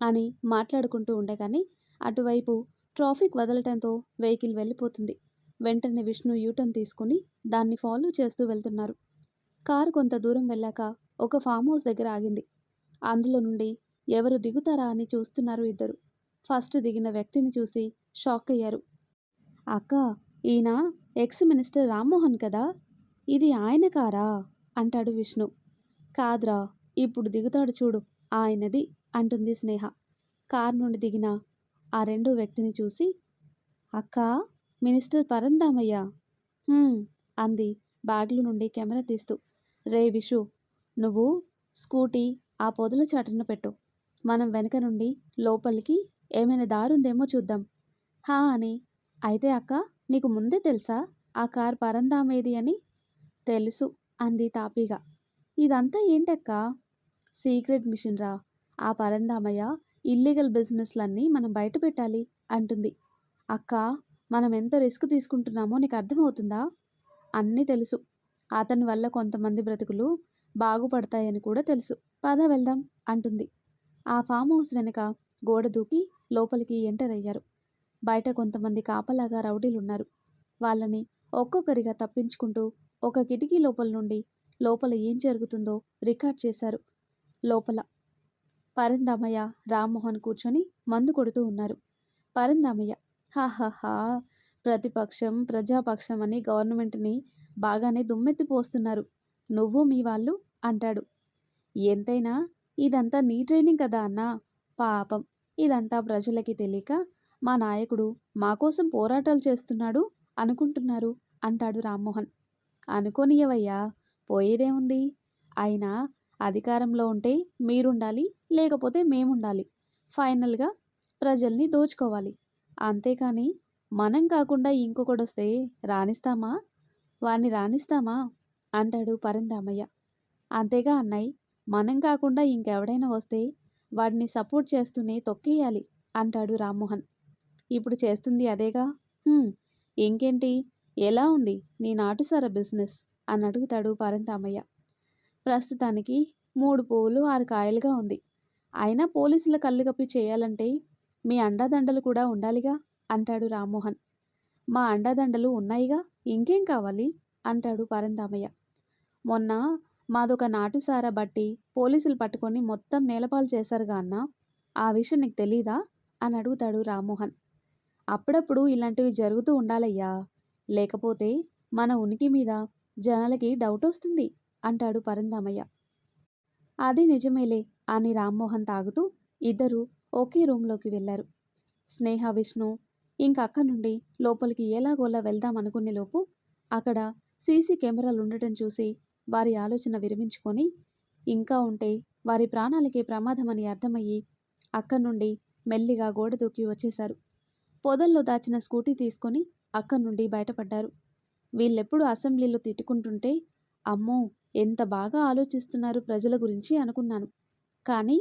అని మాట్లాడుకుంటూ ఉండగానే అటువైపు ట్రాఫిక్ వదలటంతో వెహికల్ వెళ్ళిపోతుంది. వెంటనే విష్ణు యూటర్న్ తీసుకుని దాన్ని ఫాలో చేస్తూ వెళ్తున్నారు. కారు కొంత దూరం వెళ్ళాక ఒక ఫామ్ హౌస్ దగ్గర ఆగింది. అందులో నుండి ఎవరు దిగుతారా అని చూస్తున్నారు ఇద్దరు. ఫస్ట్ దిగిన వ్యక్తిని చూసి షాక్ అయ్యారు. అక్క, ఈయన ఎక్స్ మినిస్టర్ రామ్మోహన్ కదా, ఇది ఆయన కారా అంటాడు విష్ణు. కాదురా, ఇప్పుడు దిగుతాడు చూడు, ఆయనది అంటుంది స్నేహ. కారు నుండి దిగిన ఆ రెండో వ్యక్తిని చూసి, అక్క, మినిస్టర్ పరంధామయ్య అంది బ్యాగ్లో నుండి కెమెరా తీస్తూ. రే విషు, నువ్వు స్కూటీ ఆ పొదల చాటున పెట్టు, మనం వెనక నుండి లోపలికి ఏమైనా దారుందేమో చూద్దాం. హా అని. అయితే అక్క, నీకు ముందే తెలుసా ఆ కార్ పరంధామేది అని? తెలుసు అంది తాపీగా. ఇదంతా ఏంటక్కా? సీక్రెట్ మిషన్ రా. ఆ పరంధామయ్య ఇల్లీగల్ బిజినెస్లన్నీ మనం బయట పెట్టాలి అంటుంది. అక్క, మనం ఎంత రిస్క్ తీసుకుంటున్నామో నీకు అర్థమవుతుందా? అన్నీ తెలుసు. అతని వల్ల కొంతమంది బ్రతుకులు బాగుపడతాయని కూడా తెలుసు. పద వెళ్దాం అంటుంది. ఆ ఫామ్ హౌస్ వెనక గోడ దూకి లోపలికి ఎంటర్ అయ్యారు. బయట కొంతమంది కాపలాగా రౌడీలున్నారు. వాళ్ళని ఒక్కొక్కరిగా తప్పించుకుంటూ ఒక కిటికీ లోపల నుండి లోపల ఏం జరుగుతుందో రికార్డ్ చేశారు. లోపల పరంధామయ్య, రామ్మోహన్ కూర్చొని మందు కొడుతూ ఉన్నారు. పరంధామయ్య, హాహాహా, ప్రతిపక్షం ప్రజాపక్షం అని గవర్నమెంట్ని బాగానే దుమ్మెత్తిపోస్తున్నారు, నువ్వు మీ వాళ్ళు అంటాడు. ఎంతైనా ఇదంతా నీ ట్రైనింగ్ కదా అన్నా. పాపం, ఇదంతా ప్రజలకి తెలియక మా నాయకుడు మా కోసం పోరాటాలు చేస్తున్నాడు అనుకుంటున్నారు అంటాడు రామ్మోహన్. అనుకోనియవయ్యా, పోయేదేముంది. అయినా అధికారంలో ఉంటే మీరుండాలి, లేకపోతే మేముండాలి. ఫైనల్గా ప్రజల్ని దోచుకోవాలి. అంతేకాని మనం కాకుండా ఇంకొకడొస్తే రాణిస్తామా? వాణ్ణి రాణిస్తామా అంటాడు పరంధామయ్య. అంతేగా అన్నయ్య, మనం కాకుండా ఇంకెవడైనా వస్తే వాడిని సపోర్ట్ చేస్తూనే తొక్కేయాలి అంటాడు రామ్మోహన్. ఇప్పుడు చేస్తుంది అదేగా. ఇంకేంటి, ఎలా ఉంది నీ నాటుసారా బిజినెస్ అని అడుగుతాడు పరంధామయ్య. ప్రస్తుతానికి 3 పువ్వులు 6 కాయలుగా ఉంది. అయినా పోలీసుల కళ్ళు కప్పి చేయాలంటే మీ అండాదండలు కూడా ఉండాలిగా అంటాడు రామ్మోహన్. మా అండదండలు ఉన్నాయిగా, ఇంకేం కావాలి అంటాడు పరంధామయ్య. మొన్న మాదొక నాటుసారా బట్టి పోలీసులు పట్టుకొని మొత్తం నేలపాలు చేశారుగా అన్నా, ఆ విషయం నీకు తెలీదా అని అడుగుతాడు రామ్మోహన్. అప్పుడప్పుడు ఇలాంటివి జరుగుతూ ఉండాలయ్యా, లేకపోతే మన ఉనికి మీద జనాలకి డౌట్ వస్తుంది అంటాడు పరంధామయ్య. అది నిజమేలే అని రామ్మోహన్ తాగుతూ ఇద్దరూ ఒకే రూంలోకి వెళ్ళారు. స్నేహ, విష్ణు ఇంక అక్క నుండి లోపలికి ఎలాగోలా వెళ్దామనుకునే లోపు అక్కడ సీసీ కెమెరాలు ఉండటం చూసి వారి ఆలోచన విరమించుకొని, ఇంకా ఉంటే వారి ప్రాణాలకే ప్రమాదమని అర్థమయ్యి అక్కడి నుండి మెల్లిగా గోడ దూకి వచ్చేశారు. పొదల్లో దాచిన స్కూటీ తీసుకొని అక్కడి నుండి బయటపడ్డారు. వీళ్ళెప్పుడు అసెంబ్లీలో తిట్టుకుంటుంటే అమ్మో ఎంత బాగా ఆలోచిస్తున్నారు ప్రజల గురించి అనుకున్నాను. కానీ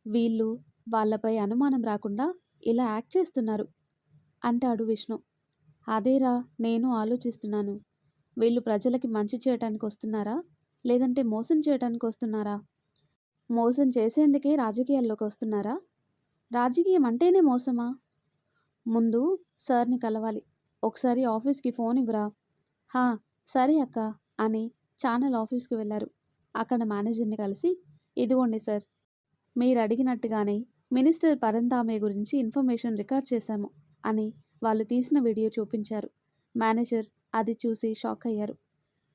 వీళ్ళు వాళ్ళపై అనుమానం రాకుండా ఇలా యాక్ట్ చేస్తున్నారు అంటాడు విష్ణు. అదేరా నేను ఆలోచిస్తున్నాను. వీళ్ళు ప్రజలకి మంచి చేయటానికి వస్తున్నారా, లేదంటే మోసం చేయటానికి వస్తున్నారా? మోసం చేసేందుకే రాజకీయాల్లోకి వస్తున్నారా? రాజకీయం అంటేనే మోసమా? ముందు సార్ని కలవాలి. ఒకసారి ఆఫీస్కి ఫోన్ ఇవ్వరా? హా సరే అక్క అని ఛానల్ ఆఫీస్కి వెళ్ళారు. అక్కడ మేనేజర్ని కలిసి, ఇదిగోండి సార్, మీరు అడిగినట్టుగానే మినిస్టర్ పరంధామయ్య గురించి ఇన్ఫర్మేషన్ రికార్డ్ చేశాము అని వాళ్ళు తీసిన వీడియో చూపించారు. మేనేజర్ అది చూసి షాక్ అయ్యారు.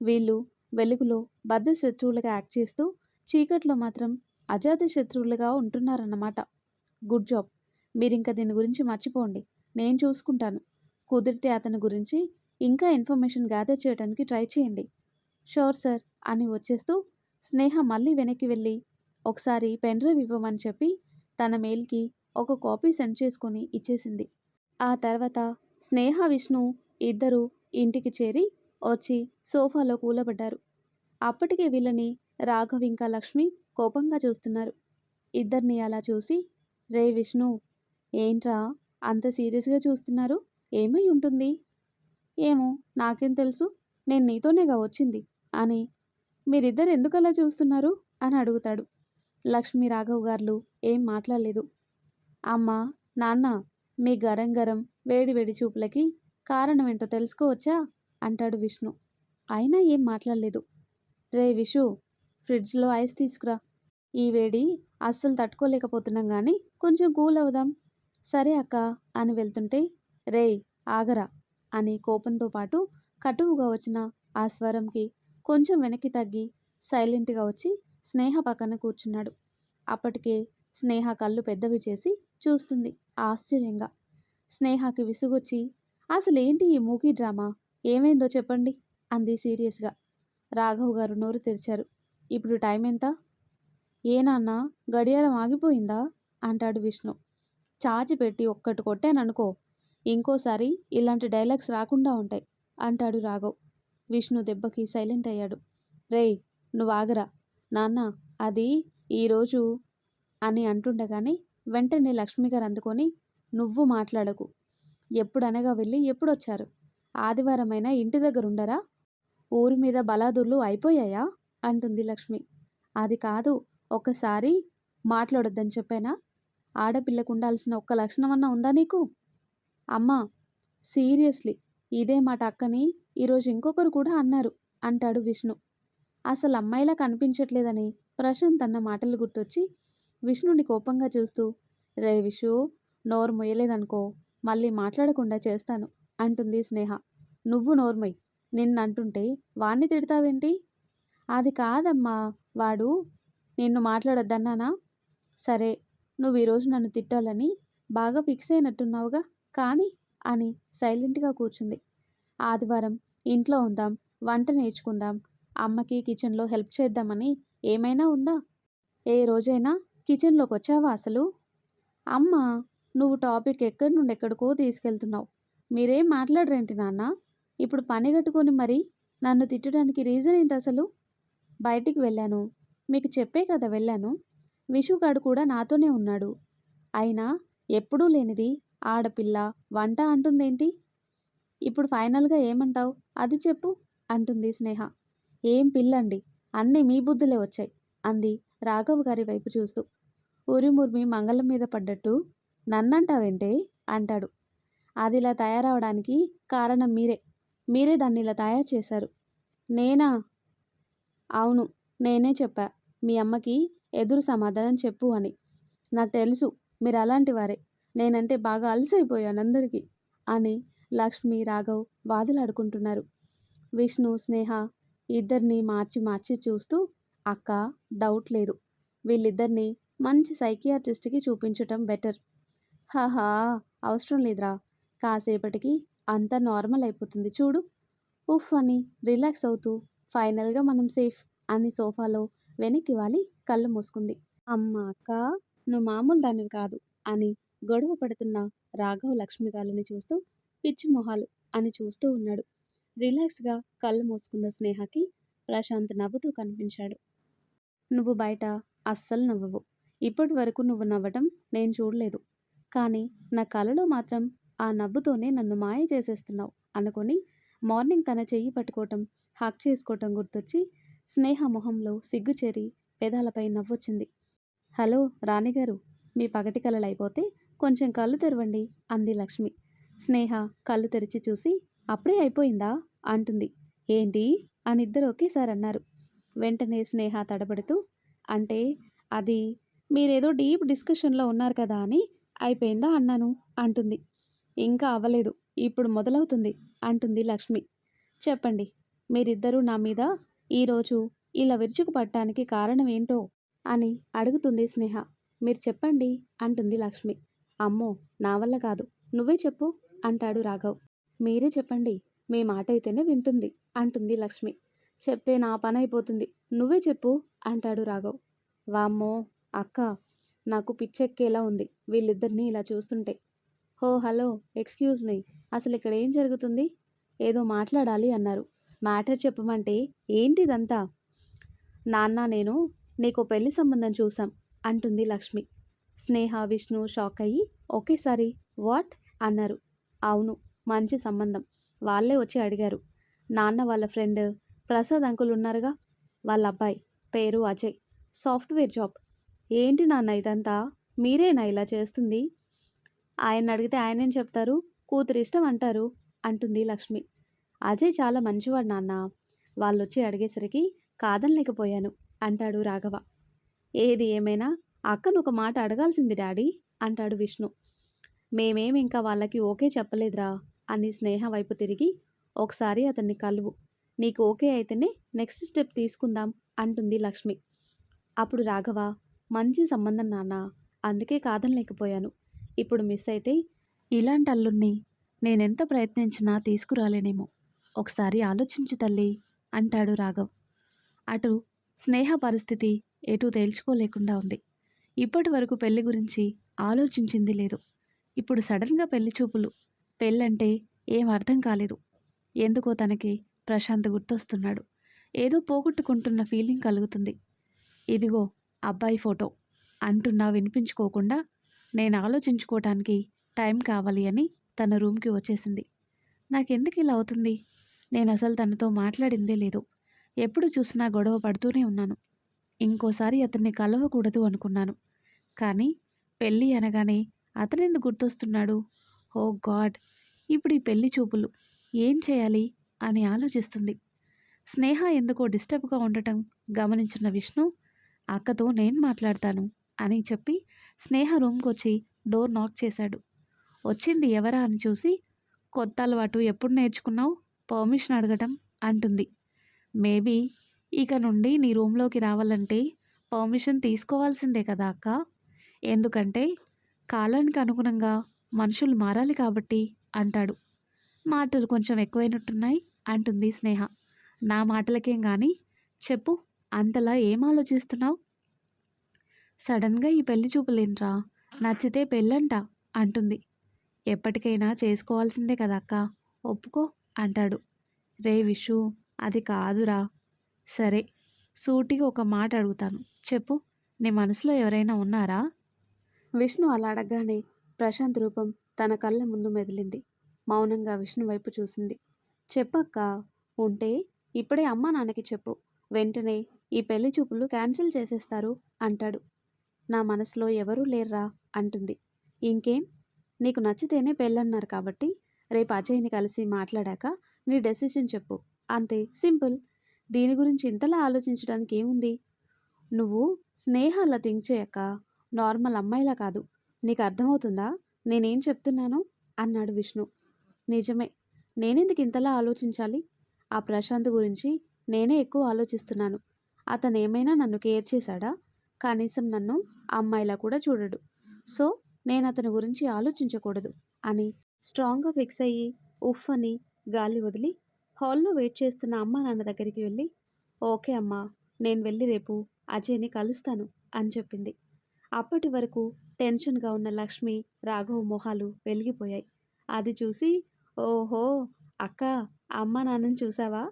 వీళ్ళు వెలుగులో బద్ధ శత్రువులుగా యాక్ట్ చేస్తూ చీకట్లో మాత్రం అజాత శత్రువులుగా ఉంటున్నారన్నమాట. Good job. మీరింక దీని గురించి మర్చిపోండి, నేను చూసుకుంటాను. కుదిరితే అతని గురించి ఇంకా ఇన్ఫర్మేషన్ గ్యాదర్ చేయడానికి ట్రై చేయండి. షూర్ సార్ అని వచ్చేస్తూ స్నేహ మళ్ళీ వెనక్కి వెళ్ళి ఒకసారి పెన్ డ్రైవ్ ఇవ్వమని చెప్పి తన మెయిల్కి ఒక కాపీ సెండ్ చేసుకొని ఇచ్చేసింది. ఆ తర్వాత స్నేహ, విష్ణు ఇద్దరూ ఇంటికి చేరి వచ్చి సోఫాలో కూలబడ్డారు. అప్పటికే వీళ్ళని రాఘవ్ ఇంకా లక్ష్మి కోపంగా చూస్తున్నారు. ఇద్దరిని అలా చూసి, రే విష్ణు, ఏంట్రా అంత సీరియస్గా చూస్తున్నారు? ఏమై ఉంటుంది? ఏమో నాకేం తెలుసు, నేను నీతోనేగా వచ్చింది అని. మీరిద్దరు ఎందుకలా చూస్తున్నారు అని అడుగుతాడు. లక్ష్మి, రాఘవ్ గారు ఏం మాట్లాడలేదు. అమ్మా, నాన్న, మీ గరం గరం వేడి వేడి చూపులకి కారణం ఏంటో తెలుసుకోవచ్చా అంటాడు విష్ణు. అయినా ఏం మాట్లాడలేదు. రే విషు, ఫ్రిడ్జ్లో ఐస్ తీసుకురా. ఈ వేడి అస్సలు తట్టుకోలేకపోతున్నాం కానీ కొంచెం కూల్ అవుదాం. సరే అక్క అని వెళ్తుంటే, రే ఆగరా అని కోపంతో పాటు కటువుగా వచ్చిన ఆ స్వరంకి కొంచెం వెనక్కి తగ్గి సైలెంట్గా వచ్చి స్నేహ పక్కన కూర్చున్నాడు. అప్పటికే స్నేహ కళ్ళు పెద్దవి చేసి చూస్తుంది ఆశ్చర్యంగా. స్నేహకి విసుగొచ్చి, అసలేంటి ఈ మూకీ డ్రామా, ఏమైందో చెప్పండి అంది సీరియస్గా. రాఘవ్ గారు నోరు తెరిచారు. ఇప్పుడు టైం ఎంత? ఏ నాన్న, గడియారం ఆగిపోయిందా అంటాడు విష్ణు. చాచి పెట్టి ఒక్కటి కొట్టాననుకో, ఇంకోసారి ఇలాంటి డైలాగ్స్ రాకుండా ఉంటాయి అంటాడు రాఘవ్. విష్ణు దెబ్బకి సైలెంట్ అయ్యాడు. రేయ్ నువ్వు ఆగరా నాన్న, అది ఈరోజు అని అంటుండగానే వెంటనే లక్ష్మిగారు అందుకొని, నువ్వు మాట్లాడకు. ఎప్పుడనగా వెళ్ళి ఎప్పుడొచ్చారు? ఆదివారమైనా ఇంటి దగ్గర ఉండరా? ఊరి మీద బలాదుర్లు అయిపోయాయా అంటుంది లక్ష్మి. అది కాదు, ఒకసారి మాట్లాడొద్దని చెప్పానా? ఆడపిల్లకు ఉండాల్సిన ఒక్క లక్షణమన్నా ఉందా నీకు? అమ్మా, సీరియస్లీ ఇదే మాట అక్కని ఈరోజు ఇంకొకరు కూడా అన్నారు అంటాడు విష్ణు. అసలు అమ్మాయిలా కనిపించట్లేదని ప్రశాంత్ అన్న మాటలు గుర్తొచ్చి విష్ణుని కోపంగా చూస్తూ, రే విషు, నోరు మొయ్యలేదనుకో మళ్ళీ మాట్లాడకుండా చేస్తాను అంటుంది స్నేహ. నువ్వు నోర్మొయ్, నిన్నంటుంటే వాణ్ణి తిడతావేంటి? అది కాదమ్మా, వాడు నిన్ను మాట్లాడొద్దన్నానా? సరే, నువ్వు ఈరోజు నన్ను తిట్టాలని బాగా ఫిక్స్ అయినట్టున్నావుగా, కానీ అని సైలెంట్గా కూర్చుంది. ఆదివారం ఇంట్లో ఉందాం, వంట నేర్చుకుందాం, అమ్మకి కిచెన్లో హెల్ప్ చేద్దామని ఏమైనా ఉందా? ఏ రోజైనా కిచెన్లోకి వచ్చావా అసలు? అమ్మ, నువ్వు టాపిక్ ఎక్కడి నుండి ఎక్కడికో తీసుకెళ్తున్నావు. మీరేం మాట్లాడరేంటి నాన్న? ఇప్పుడు పని కట్టుకొని మరి నన్ను తిట్టడానికి రీజన్ ఏంటి అసలు? బయటికి వెళ్ళాను, మీకు చెప్పే కదా వెళ్ళాను. విషుగాడు కూడా నాతోనే ఉన్నాడు. అయినా ఎప్పుడూ లేనిది ఆడపిల్ల వంట అంటుందేంటి? ఇప్పుడు ఫైనల్గా ఏమంటావు అది చెప్పు అంటుంది స్నేహ. ఏం పిల్లండి, అన్నీ మీ బుద్ధులే వచ్చాయి అంది రాఘవ్ గారి వైపు చూస్తూ. ఉరిముర్మి మంగళం మీద పడ్డట్టు నన్నంటావేంటే అంటాడు. అది ఇలా తయారవడానికి కారణం మీరే. మీరే దాన్ని ఇలా తయారు చేశారు. నేనా? అవును. నేనే చెప్పా. మీ అమ్మకి ఎదురు సమాధానం చెప్పు అని. నాకు తెలుసు మీరలాంటి వారే. నేనంటే బాగా అలుసైపోయానందరికీ అని లక్ష్మి, రాఘవ్ వాదులాడుకుంటున్నారు. విష్ణు, స్నేహ ఇద్దరిని మార్చి మార్చి చూస్తూ అక్కా, డౌట్ లేదు. వీళ్ళిద్దరిని మంచి సైకియాట్రిస్ట్‌కి చూపించటం బెటర్. హాహా! అవసరం లేదురా. కాసేపటికి అంతా నార్మల్ అయిపోతుంది చూడు. ఉఫ్ అని రిలాక్స్ అవుతూ ఫైనల్‌గా మనం సేఫ్ అని సోఫాలో వెనక్కి వాలి కళ్ళు మూసుకుంది. అమ్మ అక్కా! నువ్వు మామూలు దానివి కాదు అని గొడవ పడుతున్న రాఘవ్, లక్ష్మిగాళ్ళని చూస్తూ పిచ్చి మొహాలు అని చూస్తూ ఉన్నాడు. రిలాక్స్‌గా కళ్ళు మూసుకున్న స్నేహకి ప్రశాంత్ నవ్వుతూ కనిపించాడు. నువ్వు బయట అస్సలు నవ్వవు. ఇప్పటి వరకు నువ్వు నవ్వటం నేను చూడలేదు. కానీ నా కలలో మాత్రం ఆ నవ్వుతోనే నన్ను మాయ చేసేస్తున్నావు అనుకొని మార్నింగ్ తన చెయ్యి పట్టుకోవటం, హగ్ చేసుకోవటం గుర్తొచ్చి స్నేహ మొహంలో సిగ్గు చేరి పెదాలపై నవ్వొచ్చింది. హలో రాణిగారు, మీ పగటి కలలైపోతే కొంచెం కళ్ళు తెరవండి అంది లక్ష్మి. స్నేహ కళ్ళు తెరిచి చూసి అప్పుడే అయిపోయిందా అంటుంది. ఏంటి అని ఇద్దరు ఒకేసారి అన్నారు. వెంటనే స్నేహ తడబడుతూ అంటే అది మీరేదో డీప్ డిస్కషన్లో ఉన్నారు కదా అని అయిపోయిందా అన్నాను అంటుంది. ఇంకా అవ్వలేదు, ఇప్పుడు మొదలవుతుంది అంటుంది లక్ష్మి. చెప్పండి, మీరిద్దరూ నా మీద ఈరోజు ఇలా విరుచుకుపడటానికి కారణం ఏంటో అని అడుగుతుంది స్నేహ. మీరు చెప్పండి అంటుంది లక్ష్మి. అమ్మో, నా వల్ల కాదు, నువ్వే చెప్పు అంటాడు రాఘవ్. మీరే చెప్పండి, మీ మాట అయితేనే వింటుంది అంటుంది లక్ష్మి. చెప్తే నా పని అయిపోతుంది, నువ్వే చెప్పు అంటాడు రాఘవ్. వామ్మో అక్క, నాకు పిచ్చెక్కేలా ఉంది వీళ్ళిద్దరినీ ఇలా చూస్తుంటే. హో హలో, ఎక్స్క్యూజ్ మీ, అసలు ఇక్కడ ఏం జరుగుతుంది? ఏదో మాట్లాడాలి అన్నారు. మ్యాటర్ చెప్పమంటే ఏంటిదంతా? నాన్న నేను నీకు పెళ్లి సంబంధం చూసాం అంటుంది లక్ష్మి. స్నేహ, విష్ణు షాక్ అయ్యి ఒకేసారి వాట్ అన్నారు. అవును, మంచి సంబంధం. వాళ్ళే వచ్చి అడిగారు. నాన్న వాళ్ళ ఫ్రెండ్ ప్రసాద్ అంకుల్ ఉన్నారుగా, వాళ్ళ అబ్బాయి పేరు అజయ్, సాఫ్ట్వేర్ జాబ్. ఏంటి నాన్న ఇదంతా? మీరేనా ఇలా చేస్తుంది? ఆయన అడిగితే ఆయనేం చెప్తారు? కూతురు ఇష్టం అంటారు అంటుంది లక్ష్మి. అజయ్ చాలా మంచివాడు నాన్న. వాళ్ళొచ్చి అడిగేసరికి కాదనలేకపోయాను అంటాడు రాఘవ. ఏది ఏమైనా అక్కను ఒక మాట అడగాల్సింది డాడీ అంటాడు విష్ణు. మేమేం ఇంకా వాళ్ళకి ఓకే చెప్పలేదురా అని స్నేహ వైపు తిరిగి ఒకసారి అతన్ని కలువు. నీకు ఓకే అయితేనే నెక్స్ట్ స్టెప్ తీసుకుందాం అంటుంది లక్ష్మి. అప్పుడు రాఘవ, మంచి సంబంధం నాన్న, అందుకే కాదనలేకపోయాను. ఇప్పుడు మిస్ అయితే ఇలాంటి అల్లుణ్ణి నేనెంత ప్రయత్నించినా తీసుకురాలేనేమో. ఒకసారి ఆలోచించు తల్లి అంటాడు రాఘవ్. అటు స్నేహ పరిస్థితి ఎటూ తేల్చుకోలేకుండా ఉంది. ఇప్పటి వరకు పెళ్లి గురించి ఆలోచించింది లేదు. ఇప్పుడు సడన్గా పెళ్లి చూపులు. పెళ్ళంటే ఏం అర్థం కాలేదు. ఎందుకో తనకి ప్రశాంత్ గుర్తొస్తున్నాడు. ఏదో పోగొట్టుకుంటున్న ఫీలింగ్ కలుగుతుంది. ఇదిగో అబ్బాయి ఫోటో అంటున్నా వినిపించుకోకుండా నేను ఆలోచించుకోవటానికి టైం కావాలి అని తన రూమ్కి వచ్చేసింది. నాకెందుకు ఇలా అవుతుంది? నేను అసలు తనతో మాట్లాడిందే లేదు. ఎప్పుడు చూసినా గొడవ పడుతూనే ఉన్నాను. ఇంకోసారి అతన్ని కలవకూడదు అనుకున్నాను. కానీ పెళ్ళి అనగానే అతనెందుకు గుర్తొస్తున్నాడు? ఓ గాడ్, ఇప్పుడు ఈ పెళ్లి చూపులు ఏం చేయాలి అని ఆలోచిస్తుంది. స్నేహ ఎందుకో డిస్టర్బ్గా ఉండటం గమనించిన విష్ణు అక్కతో నేను మాట్లాడతాను అని చెప్పి స్నేహ రూమ్కి వచ్చి డోర్ నాక్ చేశాడు. వచ్చింది ఎవరా అని చూసి, కొత్త అలవాటు ఎప్పుడు నేర్చుకున్నావు? పర్మిషన్ అడగటం అంటుంది. మేబీ ఇక నుండి నీ రూమ్లోకి రావాలంటే పర్మిషన్ తీసుకోవాల్సిందే కదా అక్క. ఎందుకంటే కాలానికి అనుగుణంగా మనుషులు మారాలి కాబట్టి అంటాడు. మాటలు కొంచెం ఎక్కువైనట్టున్నాయి అంటుంది స్నేహ. నా మాటలకేం కానీ, చెప్పు, అంతలా ఏం ఆలోచిస్తున్నావు? సడన్గా ఈ పెళ్లి చూపులేంట్రా? నచ్చితే పెళ్ళంట అంటుంది. ఎప్పటికైనా చేసుకోవాల్సిందే కదా అక్క, ఒప్పుకో అంటాడు. రే విషు, అది కాదురా. సరే, సూటిగా ఒక మాట అడుగుతాను, చెప్పు, నీ మనసులో ఎవరైనా ఉన్నారా? విష్ణు అలా అడగగానే ప్రశాంత్ రూపం తన కళ్ళ ముందు మెదిలింది. మౌనంగా విష్ణు వైపు చూసింది. చెప్పక్క, ఉంటే ఇప్పుడే అమ్మా నాన్నకి చెప్పు, వెంటనే ఈ పెళ్లి చూపులు క్యాన్సిల్ చేసేస్తారు అంటాడు. నా మనసులో ఎవరూ లేర్రా అంటుంది. ఇంకేం, నీకు నచ్చితేనే పెళ్ళన్నారు కాబట్టి రేపు అజయ్‌ని కలిసి మాట్లాడాక నీ డెసిషన్ చెప్పు. అంతే సింపుల్. దీని గురించి ఇంతలా ఆలోచించడానికి ఏముంది? నువ్వు స్నేహ అలా థింక్ చేయక్క. నార్మల్ అమ్మాయిలా కాదు. నీకు అర్థమవుతుందా నేనేం చెప్తున్నానో? అన్నాడు విష్ణు. నిజమే. నేనెందుకు ఇంతలా ఆలోచించాలి? ఆ ప్రశాంత్ గురించి నేనే ఎక్కువ ఆలోచిస్తున్నాను. అతనేమైనా నన్ను కేర్ చేశాడా? కనీసం నన్ను అమ్మాయిలా కూడా చూడడు. సో, నేనతని గురించి ఆలోచించకూడదు అని స్ట్రాంగ్‌గా ఫిక్స్ అయ్యి ఉఫ్ అని గాలి వదిలి హాల్‌లో వెయిట్ చేస్తున్న అమ్మా నాన్న దగ్గరికి వెళ్ళి, ఓకే అమ్మా, నేను వెళ్ళి రేపు అజయ్‌ని కలుస్తాను అని చెప్పింది. అప్పటి వరకు టెన్షన్‌గా ఉన్న లక్ష్మి, రాఘవ్ మొహాలు వెలిగిపోయాయి. అది చూసి, ఓహో! అక్కా, అమ్మా నాన్నని చూసావా?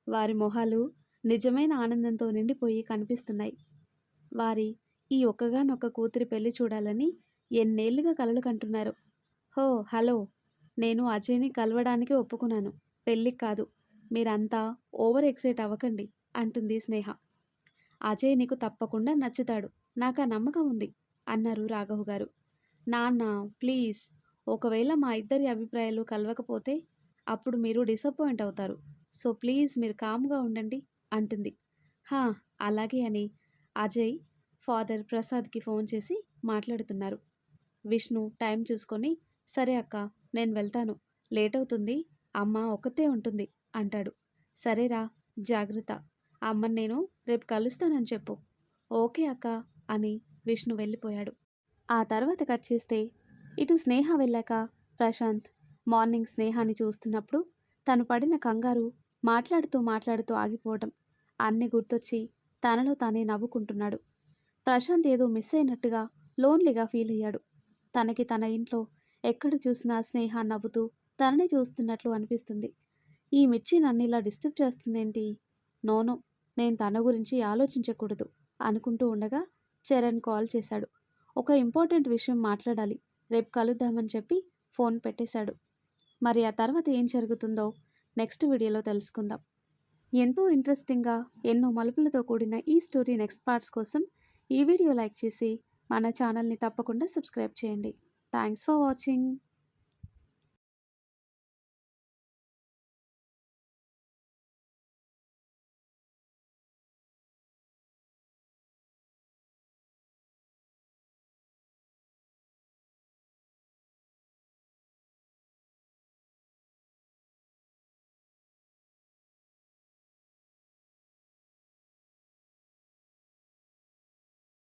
వారి మొహాలు నిజమైన ఆనందంతో నిండిపోయి కనిపిస్తున్నాయి. వారి ఈ ఒక్కగానొక్క కూతురి పెళ్లి చూడాలని ఎన్నేళ్లుగా కలలు కంటున్నారు. హో! హలో! నేను అజయ్‌ని కలవడానికి ఒప్పుకున్నాను. పెళ్ళికి కాదు. మీరంతా ఓవర్ ఎక్సైట్ అవ్వకండి అంటుంది స్నేహ. అజయ్ నీకు తప్పకుండా నచ్చుతాడు. నాకా నమ్మకం ఉంది అన్నారు రాఘవ్ గారు. నాన్న ప్లీజ్, ఒకవేళ మా ఇద్దరి అభిప్రాయాలు కలవకపోతే అప్పుడు మీరు డిసప్పాయింట్ అవుతారు. సో ప్లీజ్ మీరు కామ్‌గా ఉండండి అంటుంది. హా! అలాగే అని అజయ్ ఫాదర్ ప్రసాద్‌కి ఫోన్ చేసి మాట్లాడుతున్నారు. విష్ణు టైం చూసుకొని, సరే అక్క, నేను వెళ్తాను. లేట్ అవుతుంది. అమ్మ ఒక్కతే ఉంటుంది అంటాడు. సరేరా, జాగ్రత్త. అమ్మని నేను రేపు కలుస్తానని చెప్పు. ఓకే అక్క అని విష్ణు వెళ్ళిపోయాడు. ఆ తర్వాత కట్ చేస్తే ఇటు స్నేహ వెళ్ళాక ప్రశాంత్ మార్నింగ్ స్నేహాన్ని చూస్తున్నప్పుడు తను పడిన కంగారు, మాట్లాడుతూ ఆగిపోవడం అన్నీ గుర్తొచ్చి తనలో తానే నవ్వుకుంటున్నాడు. ప్రశాంత్ ఏదో మిస్ అయినట్టుగా లోన్లీగా ఫీల్ అయ్యాడు. తనకి తన ఇంట్లో ఎక్కడ చూసినా స్నేహ నవ్వుతూ తనని చూస్తున్నట్లు అనిపిస్తుంది. ఈ మిర్చి నన్ను ఇలా డిస్టర్బ్ చేస్తుందేంటి? నోనో, నేను తన గురించి ఆలోచించకూడదు అనుకుంటూ ఉండగా చరణ్ కాల్ చేశాడు. ఒక ఇంపార్టెంట్ విషయం మాట్లాడాలి, రేపు కలుద్దామని చెప్పి ఫోన్ పెట్టేశాడు. మరి ఆ తర్వాత ఏం జరుగుతుందో నెక్స్ట్ వీడియోలో తెలుసుకుందాం. ఎంతో ఇంట్రెస్టింగ్గా ఎన్నో మలుపులతో కూడిన ఈ స్టోరీ నెక్స్ట్ పార్ట్స్ కోసం ఈ వీడియో లైక్ చేసి మన ఛానల్ని తప్పకుండా సబ్స్క్రైబ్ చేయండి. Thanks for watching.